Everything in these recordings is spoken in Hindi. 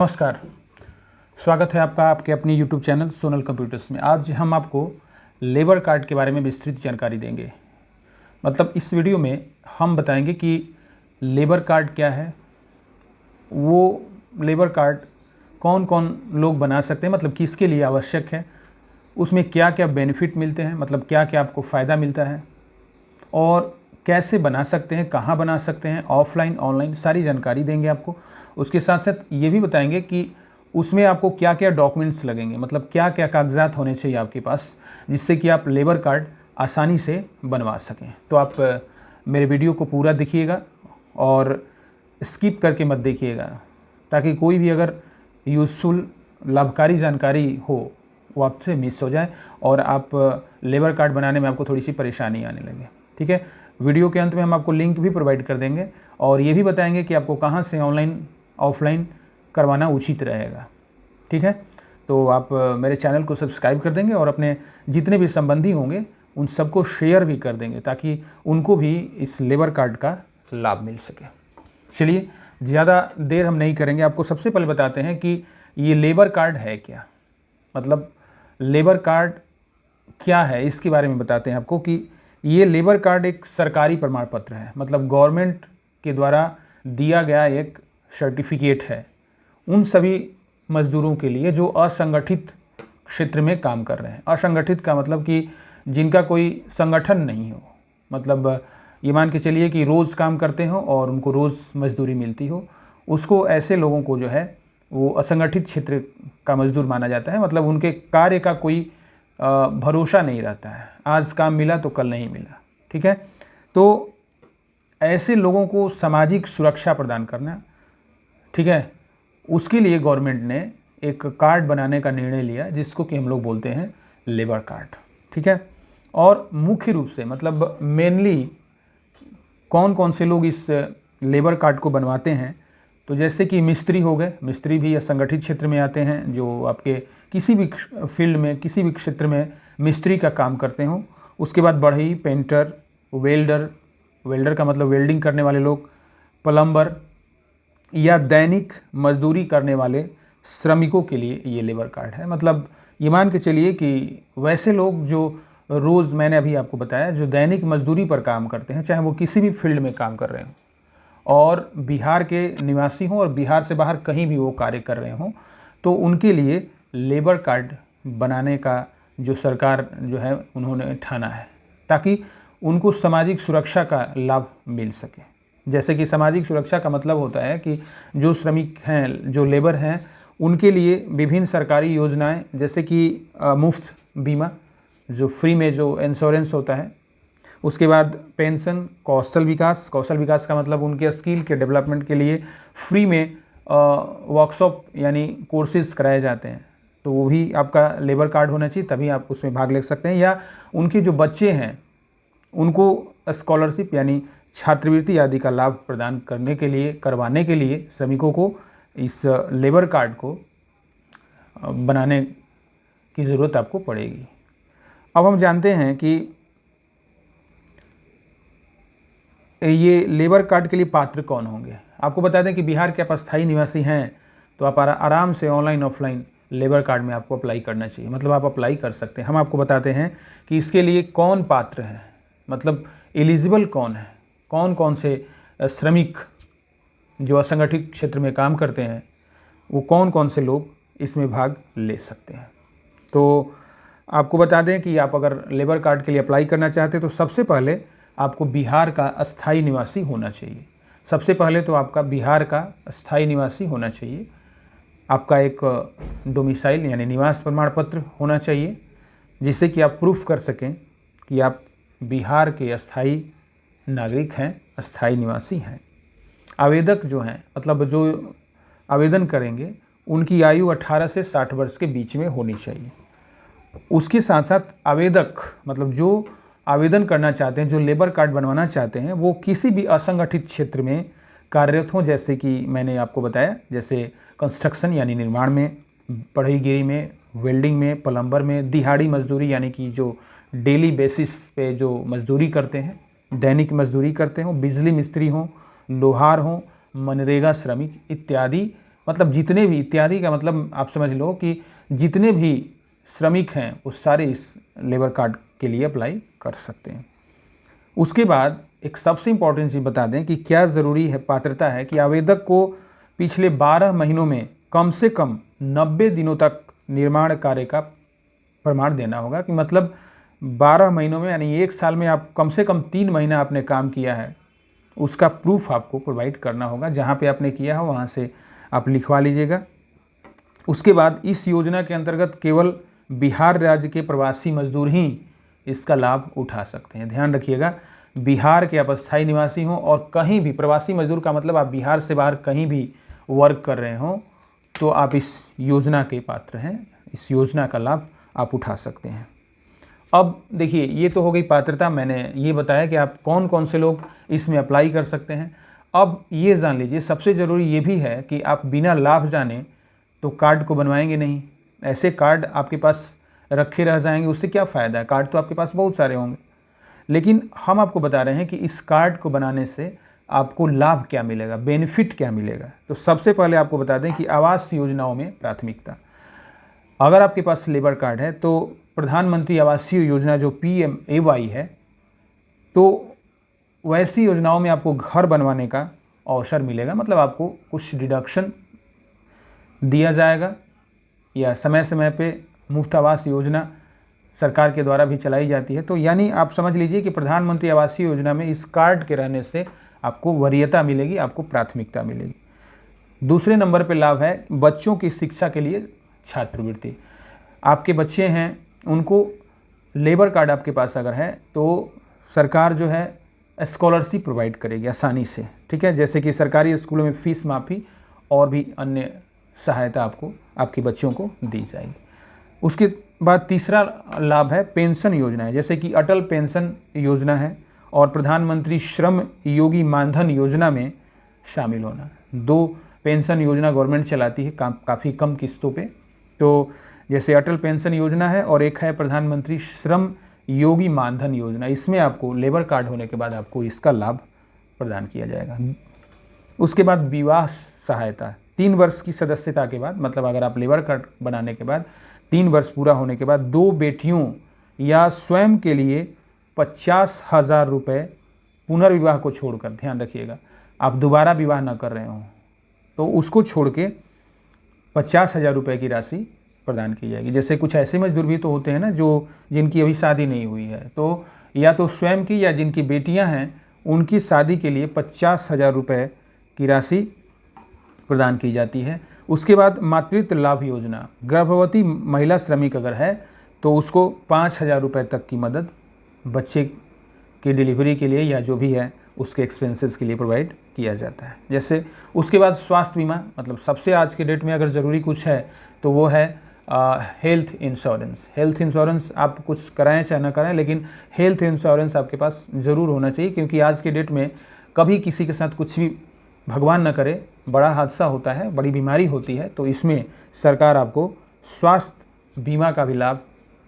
नमस्कार, स्वागत है आपका आपके अपनी YouTube चैनल सोनल कंप्यूटर्स में। आज हम आपको लेबर कार्ड के बारे में विस्तृत जानकारी देंगे। मतलब इस वीडियो में हम बताएंगे कि लेबर कार्ड क्या है, वो लेबर कार्ड कौन कौन लोग बना सकते हैं, मतलब किसके लिए आवश्यक है, उसमें क्या क्या बेनिफिट मिलते हैं, मतलब क्या क्या आपको फ़ायदा मिलता है और कैसे बना सकते हैं, कहाँ बना सकते हैं, ऑफलाइन ऑनलाइन सारी जानकारी देंगे आपको। उसके साथ साथ ये भी बताएंगे कि उसमें आपको क्या क्या डॉक्यूमेंट्स लगेंगे, मतलब क्या क्या कागजात होने चाहिए आपके पास, जिससे कि आप लेबर कार्ड आसानी से बनवा सकें। तो आप मेरे वीडियो को पूरा देखिएगा और स्किप करके मत देखिएगा, ताकि कोई भी अगर यूज़फुल लाभकारी जानकारी हो वो आपसे मिस हो जाए और आप लेबर कार्ड बनाने में आपको थोड़ी सी परेशानी आने लगे। ठीक है, वीडियो के अंत में हम आपको लिंक भी प्रोवाइड कर देंगे और ये भी बताएंगे कि आपको कहाँ से ऑनलाइन ऑफलाइन करवाना उचित रहेगा। ठीक है, तो आप मेरे चैनल को सब्सक्राइब कर देंगे और अपने जितने भी संबंधी होंगे उन सबको शेयर भी कर देंगे, ताकि उनको भी इस लेबर कार्ड का लाभ मिल सके। चलिए, ज़्यादा देर हम नहीं करेंगे, आपको सबसे पहले बताते हैं कि ये लेबर कार्ड है क्या, मतलब लेबर कार्ड क्या है इसके बारे में बताते हैं आपको। कि ये लेबर कार्ड एक सरकारी प्रमाण पत्र है, मतलब गवर्नमेंट के द्वारा दिया गया एक सर्टिफिकेट है उन सभी मज़दूरों के लिए जो असंगठित क्षेत्र में काम कर रहे हैं। असंगठित का मतलब कि जिनका कोई संगठन नहीं हो, मतलब ये मान के चलिए कि रोज़ काम करते हो और उनको रोज़ मजदूरी मिलती हो, उसको ऐसे लोगों को जो है वो असंगठित क्षेत्र का मजदूर माना जाता है। मतलब उनके कार्य का कोई भरोसा नहीं रहता है, आज काम मिला तो कल नहीं मिला। ठीक है, तो ऐसे लोगों को सामाजिक सुरक्षा प्रदान करना, ठीक है, उसके लिए गवर्नमेंट ने एक कार्ड बनाने का निर्णय लिया, जिसको कि हम लोग बोलते हैं लेबर कार्ड। ठीक है, और मुख्य रूप से मतलब मेनली कौन कौन से लोग इस लेबर कार्ड को बनवाते हैं, तो जैसे कि मिस्त्री हो गए, मिस्त्री भी असंगठित क्षेत्र में आते हैं, जो आपके किसी भी फील्ड में किसी भी क्षेत्र में मिस्त्री का काम करते हों। उसके बाद बढ़ई, पेंटर, वेल्डर, वेल्डर का मतलब वेल्डिंग करने वाले लोग, प्लम्बर या दैनिक मजदूरी करने वाले श्रमिकों के लिए ये लेबर कार्ड है। मतलब ये मान के चलिए कि वैसे लोग जो रोज़, मैंने अभी आपको बताया, जो दैनिक मजदूरी पर काम करते हैं, चाहे वो किसी भी फील्ड में काम कर रहे हों और बिहार के निवासी हों और बिहार से बाहर कहीं भी वो कार्य कर रहे हों, तो उनके लिए लेबर कार्ड बनाने का जो सरकार जो है उन्होंने ठाना है, ताकि उनको सामाजिक सुरक्षा का लाभ मिल सके। जैसे कि सामाजिक सुरक्षा का मतलब होता है कि जो श्रमिक हैं, जो लेबर हैं, उनके लिए विभिन्न सरकारी योजनाएं, जैसे कि मुफ्त बीमा, जो फ्री में जो इंश्योरेंस होता है, उसके बाद पेंशन, कौशल विकास, कौशल विकास का मतलब उनके स्किल के डेवलपमेंट के लिए फ्री में वर्कशॉप यानी कोर्सेज कराए जाते हैं, तो वो भी आपका लेबर कार्ड होना चाहिए, तभी आप उसमें भाग ले सकते हैं। या उनके जो बच्चे हैं उनको स्कॉलरशिप यानी छात्रवृत्ति आदि का लाभ प्रदान करने के लिए, करवाने के लिए श्रमिकों को इस लेबर कार्ड को बनाने की ज़रूरत आपको पड़ेगी। अब हम जानते हैं कि ये लेबर कार्ड के लिए पात्र कौन होंगे। आपको बता दें कि बिहार के आप स्थायी निवासी हैं तो आप आराम से ऑनलाइन ऑफलाइन लेबर कार्ड में आपको अप्लाई करना चाहिए, मतलब आप अप्लाई कर सकते हैं। हम आपको बताते हैं कि इसके लिए कौन पात्र है, मतलब एलिजिबल कौन है, कौन कौन से श्रमिक जो असंगठित क्षेत्र में काम करते हैं, वो कौन कौन से लोग इसमें भाग ले सकते हैं। तो आपको बता दें कि आप अगर लेबर कार्ड के लिए अप्लाई करना चाहते हैं तो सबसे पहले आपको बिहार का अस्थायी निवासी होना चाहिए। सबसे पहले तो आपका बिहार का अस्थायी निवासी होना चाहिए, आपका एक डोमिसाइल यानी निवास प्रमाण पत्र होना चाहिए, जिससे कि आप प्रूफ कर सकें कि आप बिहार के अस्थायी नागरिक हैं, अस्थायी निवासी हैं। आवेदक जो हैं, मतलब जो आवेदन करेंगे, उनकी आयु 18 से 60 वर्ष के बीच में होनी चाहिए। उसके साथ साथ आवेदक, मतलब जो आवेदन करना चाहते हैं, जो लेबर कार्ड बनवाना चाहते हैं, वो किसी भी असंगठित क्षेत्र में कार्यरत हों, जैसे कि मैंने आपको बताया, जैसे कंस्ट्रक्शन यानी निर्माण में, बढ़ईगिरी में, वेल्डिंग में, प्लम्बर में, दिहाड़ी मजदूरी यानी कि जो डेली बेसिस पे जो मजदूरी करते हैं, दैनिक मजदूरी करते हों, बिजली मिस्त्री हों, लोहार हों, मनरेगा श्रमिक इत्यादि मतलब जितने भी इत्यादि का मतलब आप समझ लो कि जितने भी श्रमिक हैं वो सारे इस लेबर कार्ड के लिए अप्लाई कर सकते हैं। उसके बाद एक सबसे इम्पॉर्टेंट चीज़ बता दें कि क्या ज़रूरी है, पात्रता है कि आवेदक को पिछले 12 महीनों में कम से कम 90 दिनों तक निर्माण कार्य का प्रमाण देना होगा। कि मतलब 12 महीनों में यानी 1 साल में आप कम से कम 3 महीना आपने काम किया है, उसका प्रूफ आपको प्रोवाइड करना होगा। जहाँ पे आपने किया है वहाँ से आप लिखवा लीजिएगा। उसके बाद इस योजना के अंतर्गत केवल बिहार राज्य के प्रवासी मजदूर ही इसका लाभ उठा सकते हैं। ध्यान रखिएगा, बिहार के आप स्थायी निवासी हों और कहीं भी, प्रवासी मजदूर का मतलब आप बिहार से बाहर कहीं भी वर्क कर रहे हों तो आप इस योजना के पात्र हैं, इस योजना का लाभ आप उठा सकते हैं। अब देखिए, ये तो हो गई पात्रता, मैंने ये बताया कि आप कौन कौन से लोग इसमें अप्लाई कर सकते हैं। अब ये जान लीजिए, सबसे ज़रूरी ये भी है कि आप बिना लाभ जाने तो कार्ड को बनवाएंगे नहीं। ऐसे कार्ड आपके पास रखे रह जाएंगे, उससे क्या फ़ायदा है? कार्ड तो आपके पास बहुत सारे होंगे, लेकिन हम आपको बता रहे हैं कि इस कार्ड को बनाने से आपको लाभ क्या मिलेगा, बेनिफिट क्या मिलेगा। तो सबसे पहले आपको बता दें कि आवास योजनाओं में प्राथमिकता। अगर आपके पास लेबर कार्ड है तो प्रधानमंत्री आवासीय योजना जो PMAY है, तो वैसी योजनाओं में आपको घर बनवाने का अवसर मिलेगा। मतलब आपको कुछ डिडक्शन दिया जाएगा, या समय समय पे मुफ्त आवास योजना सरकार के द्वारा भी चलाई जाती है। तो यानी आप समझ लीजिए कि प्रधानमंत्री आवासीय योजना में इस कार्ड के रहने से आपको वरीयता मिलेगी, आपको प्राथमिकता मिलेगी। दूसरे नंबर पे लाभ है बच्चों की शिक्षा के लिए छात्रवृत्ति। आपके बच्चे हैं, उनको लेबर कार्ड आपके पास अगर है तो सरकार जो है स्कॉलरशिप प्रोवाइड करेगी आसानी से, ठीक है। जैसे कि सरकारी स्कूलों में फ़ीस माफ़ी और भी अन्य सहायता आपको, आपके बच्चों को दी जाएगी। उसके बाद तीसरा लाभ है पेंशन योजनाएं, जैसे कि अटल पेंशन योजना है और प्रधानमंत्री श्रम योगी मानधन योजना में शामिल होना। 2 पेंशन योजना गवर्नमेंट चलाती है काफ़ी कम किस्तों पे। तो जैसे अटल पेंशन योजना है और एक है प्रधानमंत्री श्रम योगी मानधन योजना, इसमें आपको लेबर कार्ड होने के बाद आपको इसका लाभ प्रदान किया जाएगा। उसके बाद विवाह सहायता, 3 वर्ष की सदस्यता के बाद, मतलब अगर आप लेबर कार्ड बनाने के बाद 3 वर्ष पूरा होने के बाद 2 बेटियों या स्वयं के लिए 50,000 रुपये पुनर्विवाह को छोड़कर, ध्यान रखिएगा, आप दोबारा विवाह न कर रहे हों तो उसको छोड़ के 50,000 रुपये की राशि प्रदान की जाएगी। जैसे कुछ ऐसे मजदूर भी तो होते हैं ना, जो जिनकी अभी शादी नहीं हुई है, तो या तो स्वयं की या जिनकी बेटियां हैं उनकी शादी के लिए 50,000 रुपये की राशि प्रदान की जाती है। उसके बाद मातृत्व लाभ योजना, गर्भवती महिला श्रमिक अगर है तो उसको 5,000 रुपये तक की मदद बच्चे की डिलीवरी के लिए या जो भी है उसके एक्सपेंसेस के लिए प्रोवाइड किया जाता है। जैसे उसके बाद स्वास्थ्य बीमा, मतलब सबसे आज के डेट में अगर ज़रूरी कुछ है तो वो है हेल्थ इंश्योरेंस। हेल्थ इंश्योरेंस आप कुछ कराएं चाहे ना कराएं, लेकिन हेल्थ इंश्योरेंस आपके पास ज़रूर होना चाहिए, क्योंकि आज के डेट में कभी किसी के साथ कुछ भी, भगवान न करे, बड़ा हादसा होता है, बड़ी बीमारी होती है, तो इसमें सरकार आपको स्वास्थ्य बीमा का भी लाभ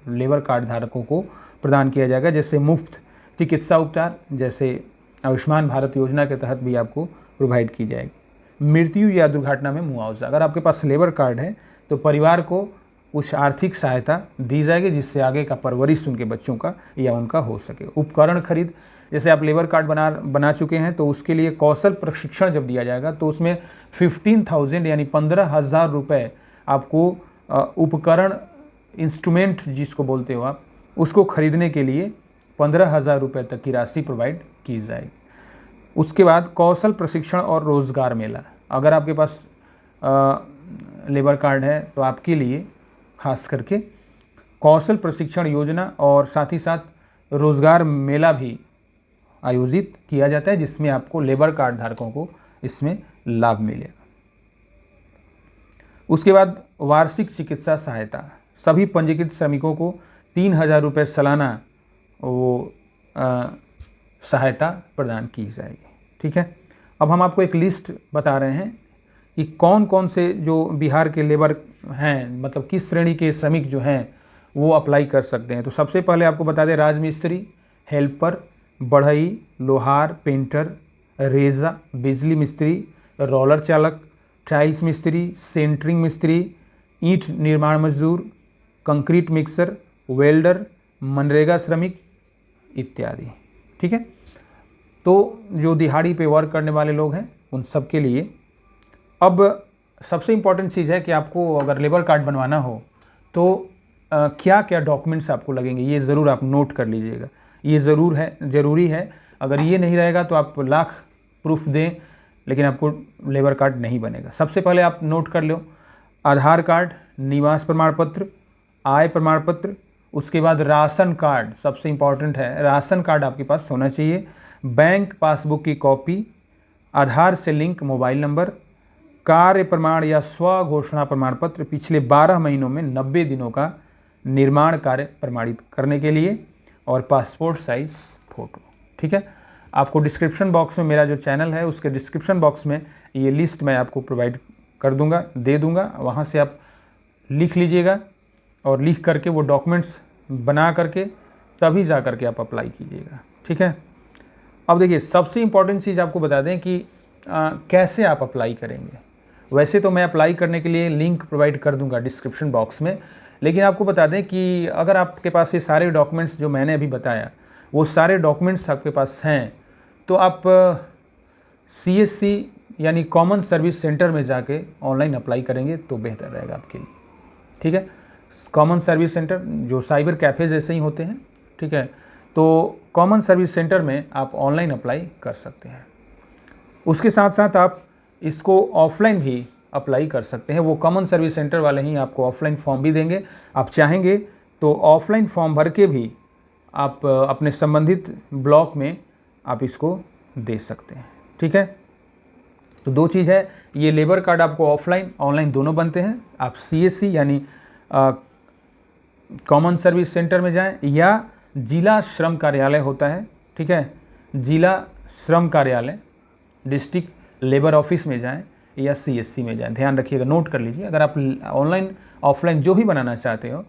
लेबर कार्ड धारकों को प्रदान किया जाएगा। जैसे मुफ्त चिकित्सा उपचार, जैसे आयुष्मान भारत योजना के तहत भी आपको प्रोवाइड की जाएगी। मृत्यु या दुर्घटना में मुआवजा, अगर आपके पास लेबर कार्ड है तो परिवार को कुछ आर्थिक सहायता दी जाएगी, जिससे आगे का परवरिश उनके बच्चों का या उनका हो सके। उपकरण खरीद, जैसे आप लेबर कार्ड बना चुके हैं तो उसके लिए कौशल प्रशिक्षण जब दिया जाएगा तो उसमें 15,000 यानी 15,000 रुपये आपको उपकरण, इंस्ट्रूमेंट जिसको बोलते हो आप, उसको खरीदने के लिए 15,000 रुपये तक की राशि प्रोवाइड की जाएगी। उसके बाद कौशल प्रशिक्षण और रोज़गार मेला, अगर आपके पास लेबर कार्ड है तो आपके लिए खास करके कौशल प्रशिक्षण योजना और साथ ही साथ रोज़गार मेला भी आयोजित किया जाता है, जिसमें आपको लेबर कार्ड धारकों को इसमें लाभ मिलेगा। उसके बाद वार्षिक चिकित्सा सहायता, सभी पंजीकृत श्रमिकों को 3,000 रुपये सालाना वो सहायता प्रदान की जाएगी, ठीक है। अब हम आपको एक लिस्ट बता रहे हैं कि कौन कौन से जो बिहार के लेबर हैं, मतलब किस श्रेणी के श्रमिक जो हैं वो अप्लाई कर सकते हैं। तो सबसे पहले आपको बता दें, राजमिस्त्री, हेल्पर, बढ़ई, लोहार, पेंटर, रेजा, बिजली मिस्त्री, रोलर चालक, टाइल्स मिस्त्री, सेंटरिंग मिस्त्री, ईंट निर्माण मजदूर, कंक्रीट मिक्सर, वेल्डर, मनरेगा श्रमिक इत्यादि। ठीक है, तो जो दिहाड़ी पे वर्क करने वाले लोग हैं उन सब के लिए। अब सबसे इम्पॉर्टेंट चीज़ है कि आपको अगर लेबर कार्ड बनवाना हो तो क्या क्या डॉक्यूमेंट्स आपको लगेंगे, ये ज़रूर आप नोट कर लीजिएगा। ये ज़रूरी है। अगर ये नहीं रहेगा तो आप लाख प्रूफ दें लेकिन आपको लेबर कार्ड नहीं बनेगा। सबसे पहले आप नोट कर लो, आधार कार्ड, निवास प्रमाण पत्र, आय प्रमाण पत्र, उसके बाद राशन कार्ड सबसे इम्पॉर्टेंट है, राशन कार्ड आपके पास होना चाहिए, बैंक पासबुक की कॉपी, आधार से लिंक मोबाइल नंबर, कार्य प्रमाण या स्व घोषणा प्रमाण पत्र पिछले 12 महीनों में 90 दिनों का निर्माण कार्य प्रमाणित करने के लिए, और पासपोर्ट साइज फ़ोटो। ठीक है, आपको डिस्क्रिप्शन बॉक्स में मेरा जो चैनल है उसके डिस्क्रिप्शन बॉक्स में ये लिस्ट मैं आपको प्रोवाइड कर दूंगा, दे दूंगा, वहाँ से आप लिख लीजिएगा और लिख करके वो डॉक्यूमेंट्स बना करके तभी जा करके आप अप्लाई कीजिएगा। ठीक है, अब देखिए सबसे इम्पॉर्टेंट चीज़ आपको बता दें कि कैसे आप अप्लाई करेंगे। वैसे तो मैं अप्लाई करने के लिए लिंक प्रोवाइड कर दूंगा डिस्क्रिप्शन बॉक्स में, लेकिन आपको बता दें कि अगर आपके पास ये सारे डॉक्यूमेंट्स जो मैंने अभी बताया वो सारे डॉक्यूमेंट्स आपके पास हैं तो आप CSC यानी कॉमन सर्विस सेंटर में जाके ऑनलाइन अप्लाई करेंगे तो बेहतर रहेगा आपके लिए। ठीक है, कॉमन सर्विस सेंटर जो साइबर कैफ़े जैसे ही होते हैं। ठीक है, तो कॉमन सर्विस सेंटर में आप ऑनलाइन अप्लाई कर सकते हैं। उसके साथ साथ आप इसको ऑफलाइन भी अप्लाई कर सकते हैं। वो कॉमन सर्विस सेंटर वाले ही आपको ऑफलाइन फॉर्म भी देंगे। आप चाहेंगे तो ऑफलाइन फॉर्म भर के भी आप अपने संबंधित ब्लॉक में आप इसको दे सकते हैं। ठीक है, तो दो चीज़ है, ये लेबर कार्ड आपको ऑफलाइन ऑनलाइन दोनों बनते हैं। आप CSC यानी कॉमन सर्विस सेंटर में जाएं या जिला श्रम कार्यालय होता है। ठीक है, जिला श्रम कार्यालय डिस्ट्रिक्ट लेबर ऑफिस में जाएं या CSC में जाएं। ध्यान रखिएगा, नोट कर लीजिए। अगर आप ऑनलाइन ऑफलाइन जो भी बनाना चाहते हो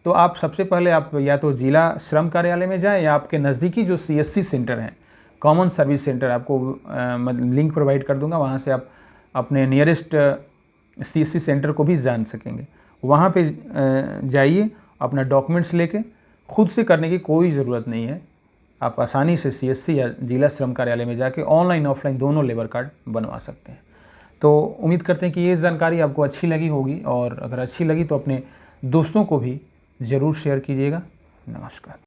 तो आप सबसे पहले आप या तो जिला श्रम कार्यालय में जाएं या आपके नज़दीकी जो CSC सेंटर हैं, कॉमन सर्विस सेंटर, आपको लिंक प्रोवाइड कर दूंगा, वहाँ से आप अपने नियरेस्ट CSC सेंटर को भी जान सकेंगे। वहाँ पे जाइए, अपना डॉक्यूमेंट्स लेके, खुद से करने की कोई ज़रूरत नहीं है। आप आसानी से CSC या जिला श्रम कार्यालय में जाके ऑनलाइन ऑफलाइन दोनों लेबर कार्ड बनवा सकते हैं। तो उम्मीद करते हैं कि ये जानकारी आपको अच्छी लगी होगी, और अगर अच्छी लगी तो अपने दोस्तों को भी ज़रूर शेयर कीजिएगा। नमस्कार।